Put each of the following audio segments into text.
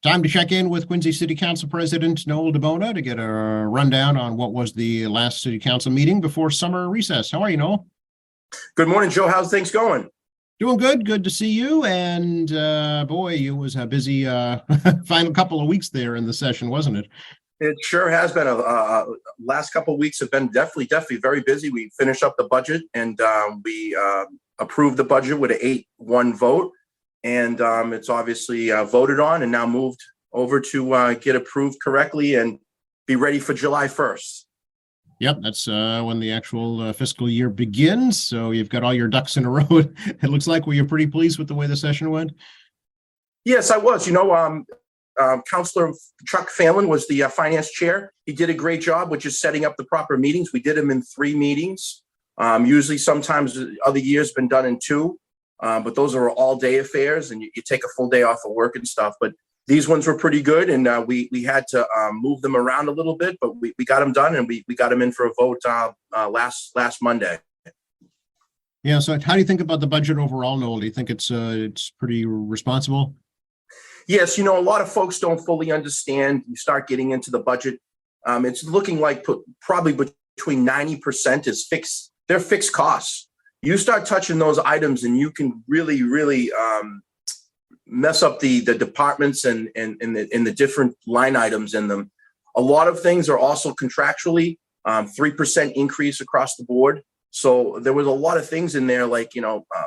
Time to check in with Quincy City Council President Noel DeBona to get a rundown on what was the last City Council meeting before summer recess. How are you, Noel? Good morning, Joe. How's things going? Doing good. Good to see you. And boy, it was a busy final couple of weeks there in the session, wasn't it? It sure has been. Last couple of weeks have been definitely very busy. We finished up the budget and we approved the budget with an 8-1 vote, and it's obviously voted on and now moved over to get approved correctly and be ready for July 1st. Yep, that's when the actual fiscal year begins. So you've got all your ducks in a row. It looks like. Were you pretty pleased with the way the session went? Yes, I was. Councilor Chuck Phelan was the finance chair. He did a great job with just setting up the proper meetings. We did them in 3 meetings. Usually, sometimes other years been done in 2, but those are all day affairs, and you take a full day off of work and stuff. But these ones were pretty good, and we had to move them around a little bit, but we got them done, and we got them in for a vote last Monday. Yeah. So how do you think about the budget overall, Noel? Do you think it's pretty responsible? Yes, a lot of folks don't fully understand. You start getting into the budget. It's looking like probably between 90% is fixed. They're fixed costs. You start touching those items and you can really mess up the departments and the different line items in them. A lot of things are also contractually 3% increase across the board. So there was a lot of things in there like,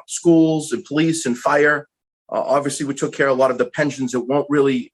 schools and police and fire. Obviously, we took care of a lot of the pensions. It won't really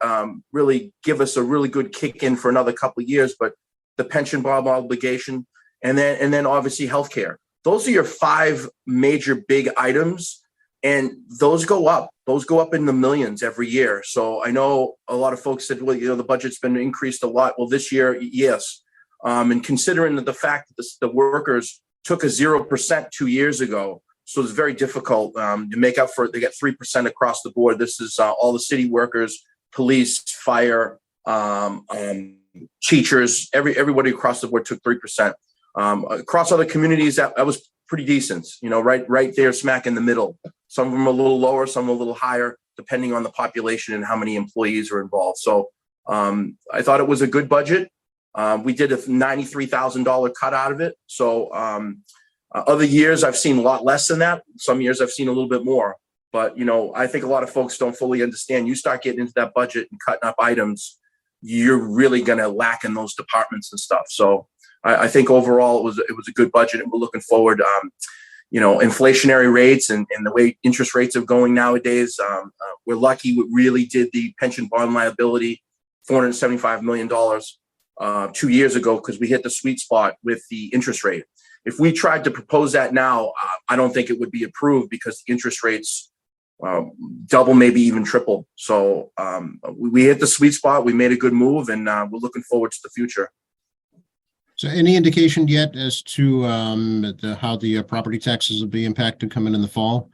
give us a really good kick in for another couple of years, but the pension bond obligation, and then obviously healthcare. Those are your 5 major big items, and those go up. Those go up in the millions every year. So I know a lot of folks said, well, the budget's been increased a lot. Well, this year, yes, and considering the fact that the workers took a 0% 2 years ago. So it's very difficult to make up for it. They get 3% across the board. This is all the city workers, police, fire, teachers, everybody across the board took 3%. Across other communities, that was pretty decent, right there, smack in the middle. Some of them a little lower, some a little higher, depending on the population and how many employees are involved. So I thought it was a good budget. We did a $93,000 cut out of it. So other years, I've seen a lot less than that. Some years, I've seen a little bit more. But, I think a lot of folks don't fully understand. You start getting into that budget and cutting up items, you're really going to lack in those departments and stuff. So I think overall, it was a good budget, and we're looking forward. Inflationary rates and the way interest rates are going nowadays, we're lucky we really did the pension bond liability, $475 million 2 years ago, because we hit the sweet spot with the interest rate. If we tried to propose that now, I don't think it would be approved because the interest rates double, maybe even triple. So we hit the sweet spot. We made a good move, and we're looking forward to the future. So any indication yet as to how the property taxes will be impacted coming in the fall?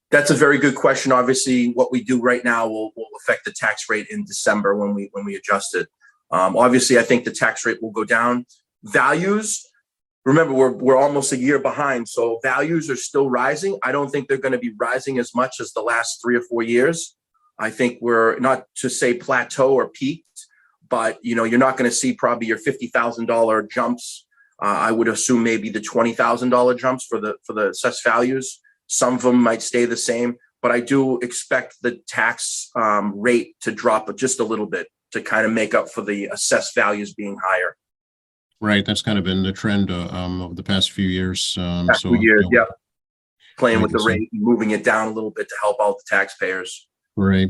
That's a very good question. Obviously, what we do right now will affect the tax rate in December when we adjust it. Obviously, I think the tax rate will go down. Values, remember, we're almost a year behind, so values are still rising. I don't think they're going to be rising as much as the last 3 or 4 years. I think we're, not to say plateau or peaked, but you're not going to see probably your $50,000 jumps. I would assume maybe the $20,000 jumps for the assessed values. Some of them might stay the same, but I do expect the tax rate to drop just a little bit to kind of make up for the assessed values being higher. Right, that's kind of been the trend over the past few years. Yeah, playing with the rate and moving it down a little bit to help out the taxpayers. Right.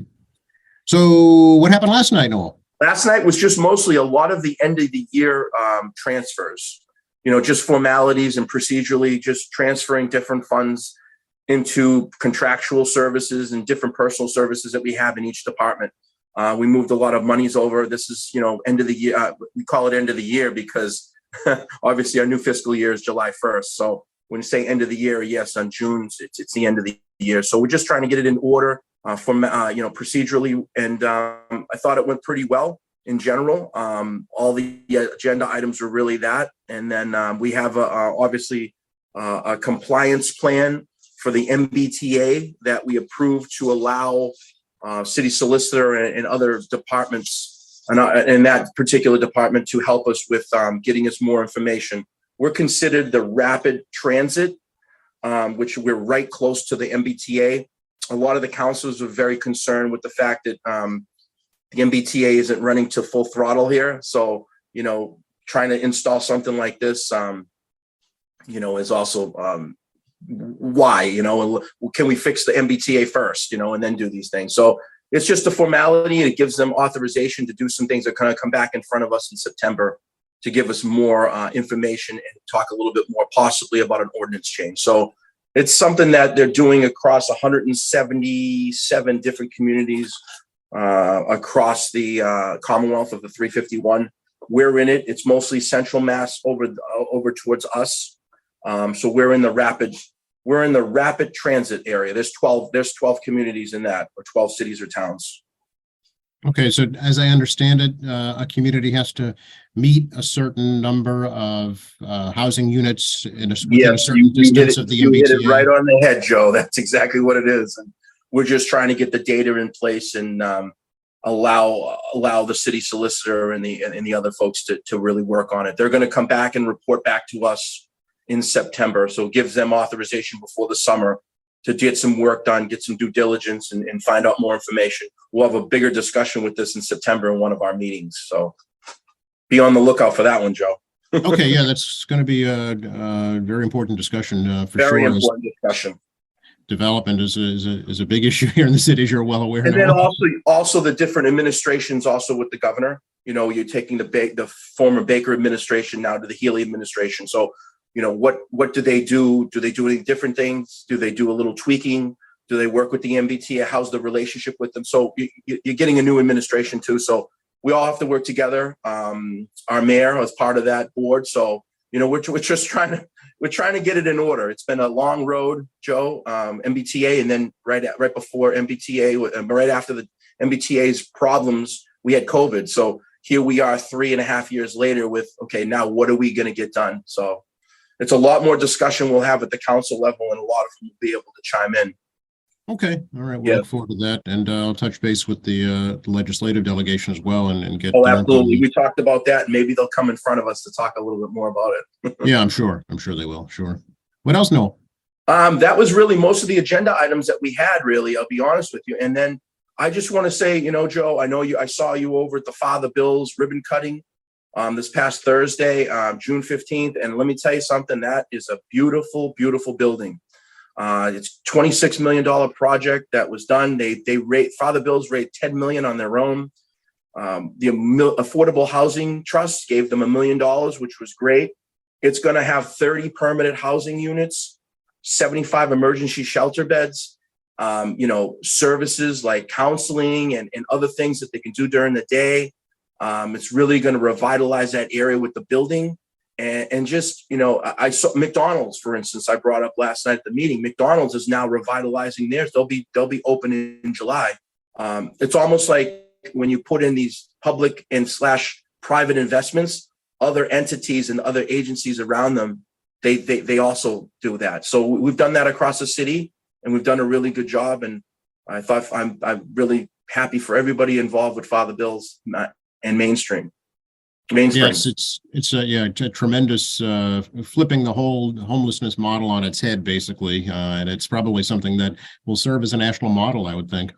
So what happened last night, Noel? Last night was just mostly a lot of the end of the year transfers. Just formalities and procedurally just transferring different funds into contractual services and different personal services that we have in each department. We moved a lot of monies over. This is, end of the year. We call it end of the year because obviously our new fiscal year is July 1st. So when you say end of the year, yes, on June, it's the end of the year. So we're just trying to get it in order procedurally. And I thought it went pretty well in general. All the agenda items were really that. And then we have obviously a compliance plan for the MBTA that we approved to allow city solicitor and other departments in that particular department to help us with getting us more information. We're considered the rapid transit, which we're right close to the MBTA. A lot of the councilors are very concerned with the fact that the MBTA isn't running to full throttle here. So, trying to install something like this, is also why, can we fix the MBTA first, and then do these things. So it's just a formality, and it gives them authorization to do some things that are going to come back in front of us in September to give us more information and talk a little bit more possibly about an ordinance change. So it's something that they're doing across 177 different communities across the Commonwealth of the 351. We're in it. It's mostly Central Mass over towards us. So we're in the rapid transit area. There's 12 communities in that, or 12 cities or towns. Okay, so as I understand it, a community has to meet a certain number of housing units within a certain distance of the MBTA. You hit it right on the head, Joe. That's exactly what it is. And we're just trying to get the data in place and allow the city solicitor and the other folks to really work on it. They're going to come back and report back to us in September. So it gives them authorization before the summer to get some work done, get some due diligence, and find out more information. We'll have a bigger discussion with this in September in one of our meetings. So be on the lookout for that one, Joe. Okay, yeah, that's going to be a very important discussion for sure. Very important discussion. Development is a big issue here in the city, as you're well aware. And then also the different administrations, also with the governor. You're taking the former Baker administration now to the Healy administration. So what do they do? Do they do any different things? Do they do a little tweaking? Do they work with the MBTA? How's the relationship with them? So you're getting a new administration too. So we all have to work together. Our mayor is part of that board. So, we're just trying to get it in order. It's been a long road, Joe, MBTA. And then right before MBTA, right after the MBTA's problems, we had COVID. So here we are 3.5 years later with, okay, now what are we going to get done? So it's a lot more discussion we'll have at the council level, and a lot of them will be able to chime in. Okay. All right. We'll look forward to that. And I'll touch base with the legislative delegation as well and get. Oh, absolutely. We talked about that. And maybe they'll come in front of us to talk a little bit more about it. Yeah, I'm sure they will. Sure. What else, Noel? That was really most of the agenda items that we had, really, I'll be honest with you. And then I just want to say, Joe, I saw you over at the Father Bill's ribbon cutting this past Thursday, June 15th. And let me tell you something, that is a beautiful, beautiful building. It's $26 million project that was done. Father Bill's raised $10 million on their own. The Affordable Housing Trust gave them $1 million, which was great. It's going to have 30 permanent housing units, 75 emergency shelter beds, services like counseling and other things that they can do during the day. It's really going to revitalize that area with the building. And just, I saw McDonald's, for instance, I brought up last night at the meeting. McDonald's is now revitalizing theirs. They'll be open in July. It's almost like when you put in these public and / private investments, other entities and other agencies around them, they also do that. So we've done that across the city, and we've done a really good job. And I'm really happy for everybody involved with Father Bill's and Mainstream. Yes, it's a tremendous flipping the whole homelessness model on its head, basically, and it's probably something that will serve as a national model, I would think.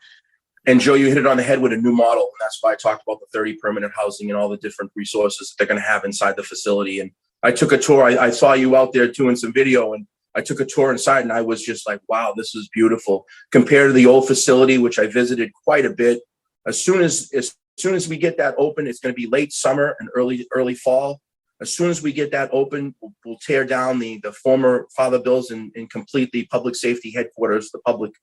And Joe, you hit it on the head with a new model, and that's why I talked about the 30 permanent housing and all the different resources that they're going to have inside the facility. And I took a tour. I saw you out there doing some video, and I took a tour inside, and I was just like, wow, this is beautiful compared to the old facility, which I visited quite a bit. As soon as we get that open, it's going to be late summer and early fall. As soon as we get that open, we'll tear down the former Father Bill's and complete the public safety headquarters, the public,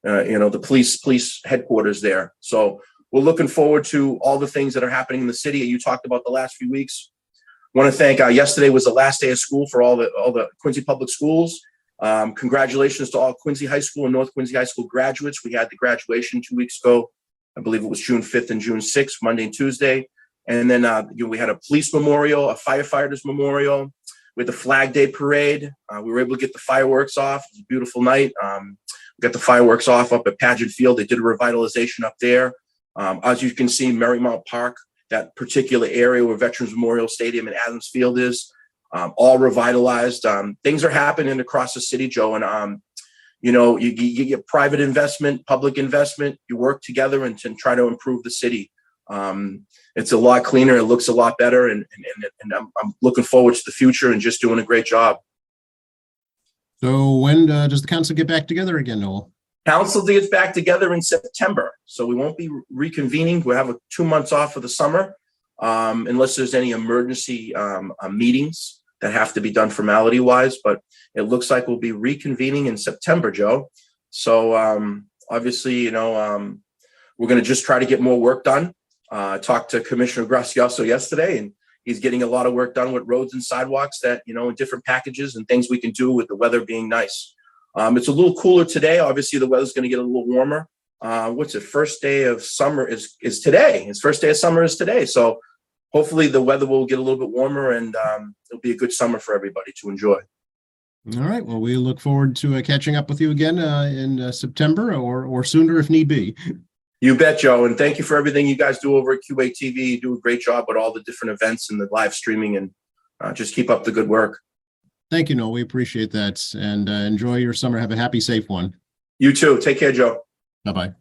the police headquarters there. So we're looking forward to all the things that are happening in the city. You talked about the last few weeks. I want to thank, yesterday was the last day of school for all the Quincy Public Schools. Congratulations to all Quincy High School and North Quincy High School graduates. We had the graduation 2 weeks ago. I believe it was June 5th and June 6th, Monday and Tuesday. And then we had a police memorial, a firefighters memorial with the Flag Day parade. We were able to get the fireworks off. It was a beautiful night. got the fireworks off up at Pageant Field. They did a revitalization up there. As you can see, Marymount Park, that particular area where Veterans Memorial Stadium and Adams Field is, all revitalized. Things are happening across the city, Joe, and you get private investment, public investment. You work together and try to improve the city. It's a lot cleaner. It looks a lot better, and I'm looking forward to the future and just doing a great job. So when does the council get back together again, Noel? Council gets back together in September, so we won't be reconvening. We'll have 2 months off for the summer, unless there's any emergency meetings that have to be done formality wise. But it looks like we'll be reconvening in September, Joe. So obviously, we're going to just try to get more work done. I talked to Commissioner Gracioso yesterday, and he's getting a lot of work done with roads and sidewalks that, in different packages and things we can do with the weather being nice. It's a little cooler today. Obviously, the weather's going to get a little warmer. What's it? First day of summer is today. His first day of summer is today. So hopefully the weather will get a little bit warmer, and it'll be a good summer for everybody to enjoy. All right. Well, we look forward to catching up with you again in September or sooner if need be. You bet, Joe. And thank you for everything you guys do over at QATV. You do a great job with all the different events and the live streaming, and just keep up the good work. Thank you, Noel. We appreciate that. And enjoy your summer. Have a happy, safe one. You too. Take care, Joe. Bye-bye.